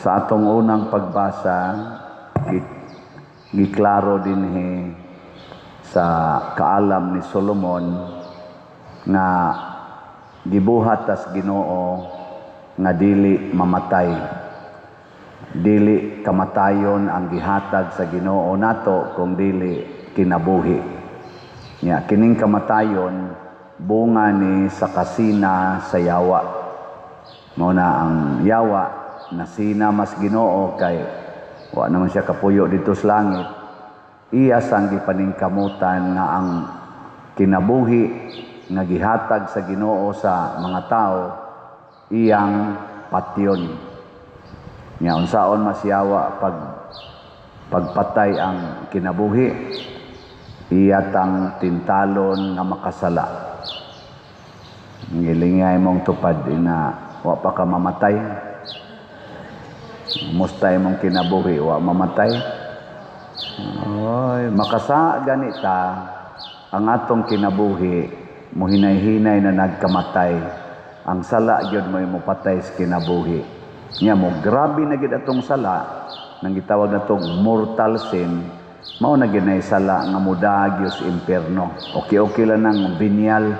Sa atong unang pagbasa, giklaro dinhi sa kaalam ni Solomon nga gibuhat tas Ginoo nga dili mamatay. Dili kamatayon ang gihatag sa Ginoo nato kung dili kinabuhi. Nya kining kamatayon bunga ni sa kasina sa yawa. Mao na ang yawa nasina mas Ginoo kay wa naman siya kapuyo dito sa langit. Iya sang gipaningkamutan nga ang kinabuhi nga gihatag sa Ginoo sa mga tao iyang patyon. Nya unsaon masyawa pagpatay ang kinabuhi, iyatang tintalon nga makasala. Ngilingay mong tupad ina wa pa ka mamatay. Mustay mong kinabuhi wa mamatay. Oy, makasa ganita ang atong kinabuhi muhinay-hinay na nagkamatay. Ang sala gyud mo patay sa kinabuhi. Nya mo grabe na gid atong sala nang gitawag natong mortal sin. Mao na ginay sala nga mudagyo sa impierno. Okay lang nang binyal,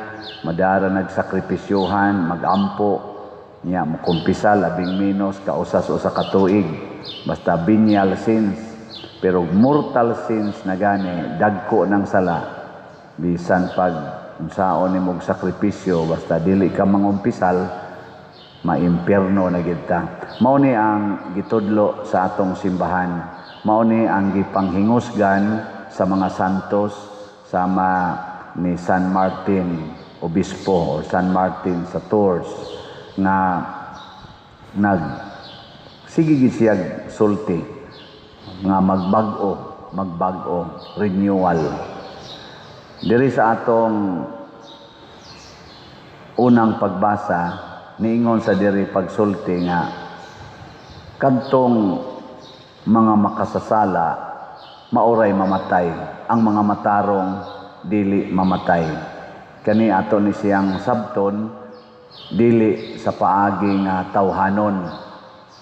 madara nagsakripisyohan, magampo. Nya mo kumpisa labing menos kausas usa ka tuig. Basta binyal sins. Pero mortal sins na gani dagko ng sala. Bisan pag unsaon nimo sakripisyo basta dili ka mangumpisal, maimpierno na gid ta. Mao ni ang gitudlo sa atong simbahan. Mao ni ang gipanghingusgan sa mga santos sama ni San Martin Obispo o San Martin sa Tours nga sige gid siya sulti nga magbag-o renewal. Diri sa atong unang pagbasa niingon sa diri pagsulti nga kadtong mga makasasala mauray mamatay, ang mga matarong dili mamatay. Kani ato ni siyang sabton dili sa paagi nga tawhanon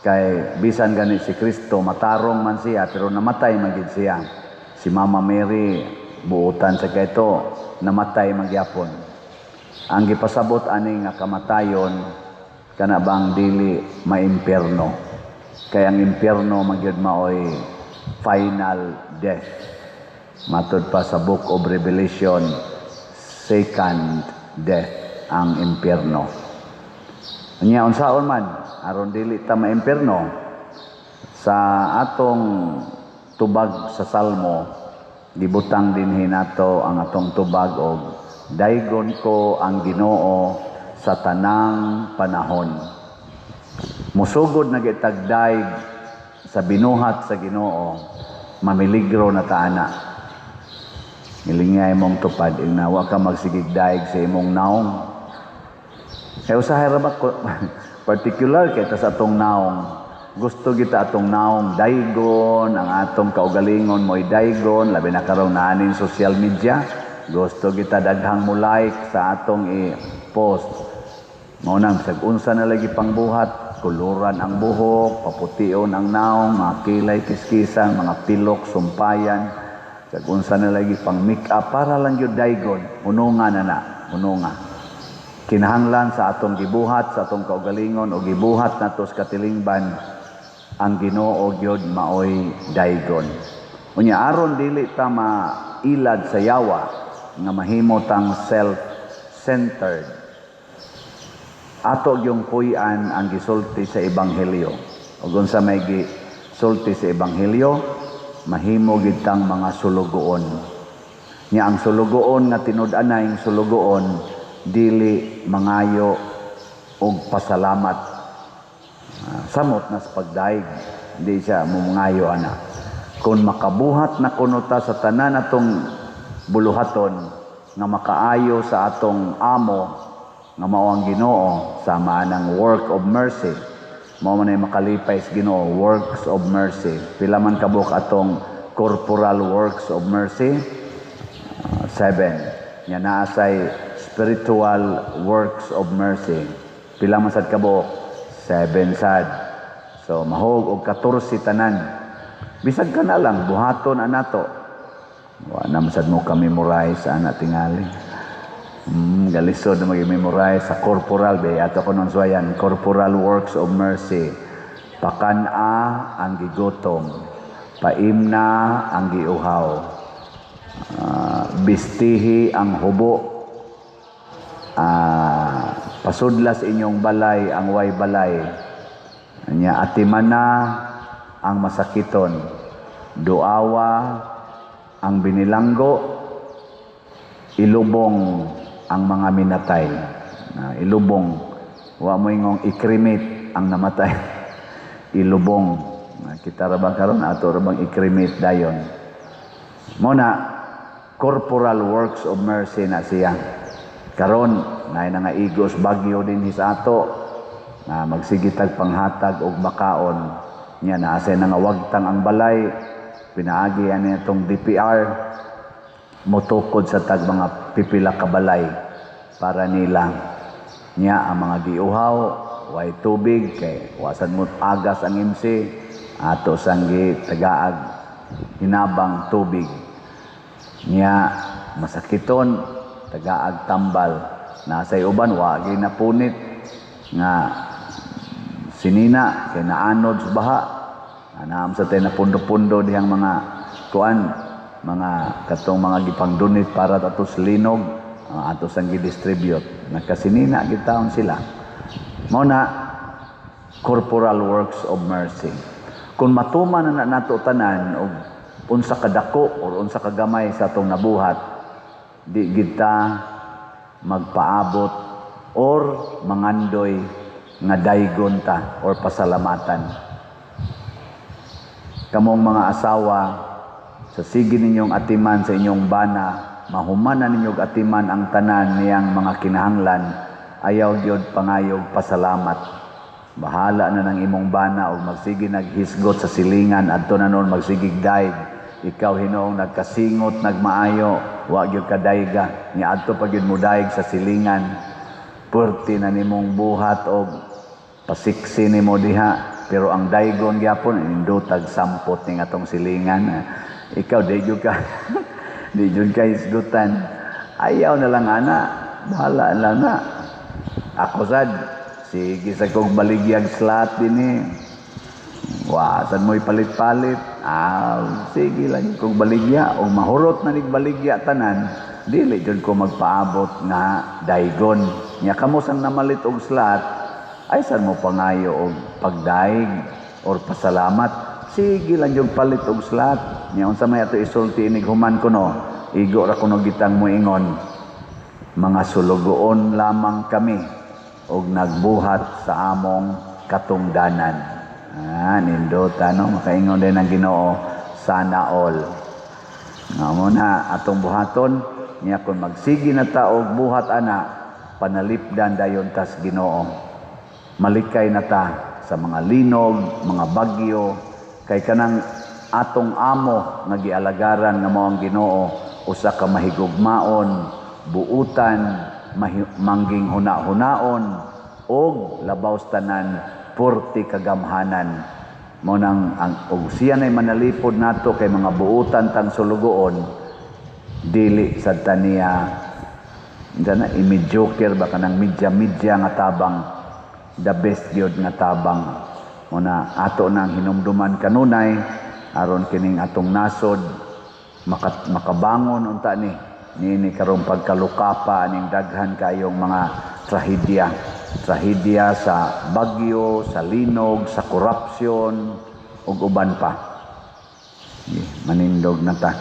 kay bisan gani si Kristo matarong man siya pero namatay man gid siya. Si Mama Mary buutan sa kayto namatay man gyapon. Ang gipasabot ani nga kamatayon kana bang dili maimpierno. Kaya ang impierno magyud maoy final death. Matud pa sa Book of Revelation, second death ang impierno. Nya unsaon man aron dili ta maimpierno sa atong tubag sa Salmo gibutang dinhi nato ang atong tubag og daygon ko ang Ginoo sa tanang panahon. Musugod na gitag daig sa binuhat sa Ginoo, mamiligro na taana. Ilingay mong tupad ina wa ka magsigig daig sa imong naong. Kaya usahay rabat ko particular kay ta sa atong naong. Gusto kita atong naong daygon, ang atong kaugalingon mo'y daygon, labi na karon naaning social media. Gusto kita daghang mo like sa atong i-post. Mao nang bisag unsa na lagi pangbuhat, kuluran ang buhok, papution ang naong, mga kilay kiskisan, mga pilok, sumpayan. Bisag unsa na lagi pang make up para lang gyud daygon, ununga na, ununga. Kinahanglan sa atong gibuhat, sa atong kaugalingon o gibuhat nato sa katilingban, ang Ginoo gyud maoy daygon. Unya aron dili ta mailad sa yawa nga mahimo tang self-centered. Ato yung puy-an ang gisulti sa ebanghelyo. Ug unsa may gisulti sa ebanghelyo, mahimo gid tang mga sulugoon. Nya ang sulugoon nga tinud-anay ang sulugoon dili mangayo og pasalamat. Samot na sa pagdaig, di siya mumangayo ana. Kung makabuhat na kuno ta sa tanan atong buluhaton nga makaayo sa atong amo nga mao ang Ginoo sama ng work of mercy. Mao man ay makalipay sa Ginoo, works of mercy. Pila man kabuk atong corporal works of mercy? 7. Nya naasay spiritual works of mercy. Pila man sad kabuk? 7 sad. So mahog og 14 tanan. Bisag ka na lang buhaton anato. Wa na masad mo ka memorize ana tingali. Galisod na mag-memorize sa corporal be ato ko nun suwayan, corporal works of mercy. Pakana ang gigotom, paimna ang giuhaw, bistihi ang hubo, pasudlas inyong balay ang way balay, nya atimana ang masakiton, duawa ang binilanggo, ilubong ang mga minatay. Ilubong, wa mo ingong i-cremate ang namatay. Ilubong. Kita rabang karon ato rabang i-cremate dayon. Muna, corporal works of mercy na siya. Karon na nga igos bagyo din sa ato na magsigitag panghatag og makaon nya na asay nga wagtang ang balay pinaagi ani itong DPR motukod sa tag mga pipila ka balay para nila nya ang mga giuhaw way tubig kay wasan mo agas ang MC ato sang tagaag hinabang tubig nya masakiton tagaag tambal nasay uban wa gyud napunit nga sinina kay naanod sa baha anam sa tay napundo-pundo dihang mga kuan mga katong mga gipangdunit para atos linog atos ang gi-distribute nagkasinina gitaon sila mao na corporal works of mercy kung matuman na nato tanan og unsa kadako or unsa kagamay sa atong nabuhat di kita magpaabot or mangandoy nga daygon ta or pasalamatan kamong mga asawa sa sige ninyong atiman sa inyong bana mahumanan ninyong atiman ang tanan niyang mga kinahanglan ayaw gyud pangayog pasalamat bahala na ng imong bana o magsige naghisgot sa silingan adto na noon magsigig daig ikaw Hinoong nagkasingot nagmaayo wa gyud ka dayga nya adto pa gyud mo daig sa silingan purti na nimong buhat og pasiksi nimo diha pero ang daygon gyapon indutag sampot ning atong silingan ikaw di gyud ka di gyud ka hisgutan ayaw na lang ana bahala lang na ako sad sige sa kong baligyag slot din wasan mo ipalit-palit sige lang kong baligya o mahurot na baligya tanan dili jud ko magpaabot nga daygon nya kamo sang namalit og slot ay san mo pangayo og pagdaig or pasalamat sige lang yung palit og slot nya unsa may ato isulti inig human kuno igo ra kuno gitang moingon mga sulugoon lamang kami og nagbuhat sa among katungdanan nindot makaingon din ang Ginoo sana all nga mo na atong buhaton nya kun magsigi na ta og buhat ana panalipdan dayon tas Ginoo malikay na ta sa mga linog, mga bagyo, kay kanang atong amo nga gialagaran nga mao ang Ginoo usa ka mahigugmaon, buutan, mangging huna-hunaon og labaw tanan purti kagamhanan. Mao nang og siya nay manalipod nato kay mga buutan tang sulugoon dili sad taniya dana imidjoker ba kanang midya-midya nga tabang the best gyud nga tabang una ato nang hinumduman kanunay aron kining atong nasod makabangon unta ni karong pagkalukapa aning daghan kayong mga trahedya sa bagyo, sa linog, sa korupsyon ug uban pa manindog na ta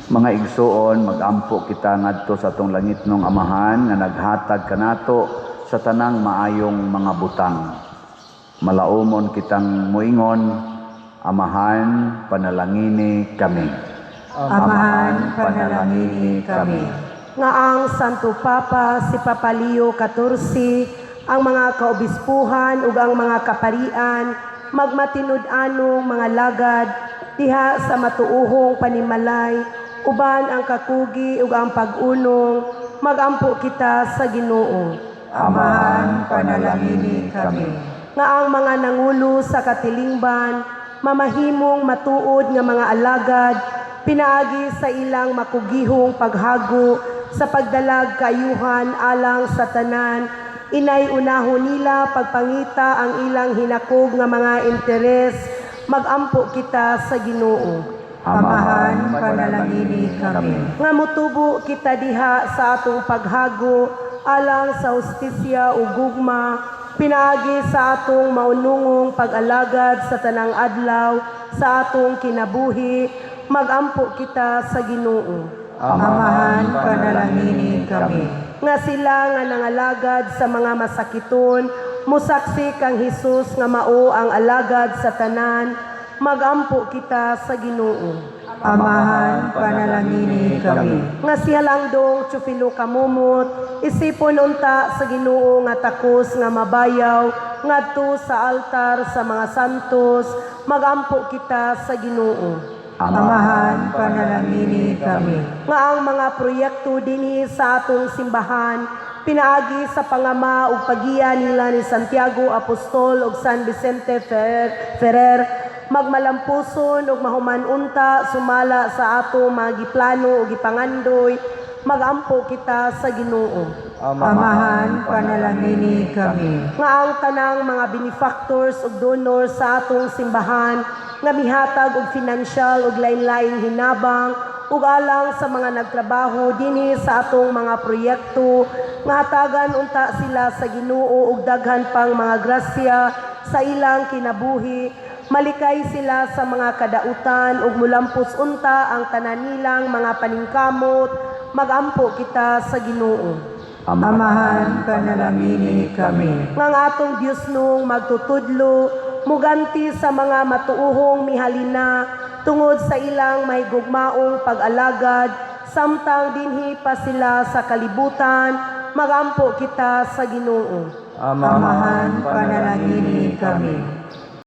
mga igsuon magampo kita ngadto sa atong langitnong Amahan nga naghatag kanato sa tanang maayong mga butang. Malaumon kitang muingon, Amahan, panalangini kami. Amahan, panalangini kami. Nga ang Santo Papa si Papa Leo XIV, ang mga kaobispuhan ug ang mga kaparian, magmatinud-anong mga lagad, diha sa matuuhong panimalay, uban ang kakugi ug ang pag-unong, magampo kita sa Ginoo. Amahan, panalangini kami. nga ang mga nangulo sa katilingban mamahimong matuod nga mga alagad pinaagi sa ilang makugihong paghago sa pagdalag kayuhan alang sa tanan inay unahon nila pagpangita ang ilang hinakog nga mga interes magampo kita sa Ginoo. Amahan, panalangini kami. Nga mutubo kita diha sa atong paghago alang sa hustisya ug gugma pinaagi sa atong maunungong pag-alagad sa tanang adlaw sa atong kinabuhi magampo kita sa Ginoo. Amahan, panalangini kami. Nga sila nga nangalagad sa mga masakiton musaksi kang Hesus nga mao ang alagad sa tanan magampo kita sa Ginoo. Amahan, panalangini kami. Nga siya lang dong tsupilo kamumot, isipon unta sa Ginoo nga takos nga mabayaw, ngadto sa altar sa mga santos, magampo kita sa Ginoo. Amahan, panalangini kami. Nga ang mga proyekto dinhi sa atong simbahan, pinaagi sa pangama ug pagiya nila ni Santiago Apostol ug San Vicente Ferrer, magmalampuson ug mahuman unta sumala sa ato mga giplano ug gipangandoy magampo kita sa Ginoo. Amahan, panalangini kami. Nga ang tanang mga benefactors ug donors sa atong simbahan nga mihatag og financial ug lain-laing hinabang ug alang sa mga nagtrabaho dinhi sa atong mga proyekto nga hatagan unta sila sa Ginoo ug daghan pang mga grasya sa ilang kinabuhi. Malikay sila sa mga kadautan ug mulampos unta ang tanan nilang mga paningkamot magampo kita sa Ginoo. Amahan, panalangini kami. Nga ang atong Dios nung magtutudlo muganti sa mga matuuhong mihalina tungod sa ilang mahigugmaong pag-alagad samtang dinhi pa sila sa kalibutan magampo kita sa Ginoo. Amahan, panalangini kami.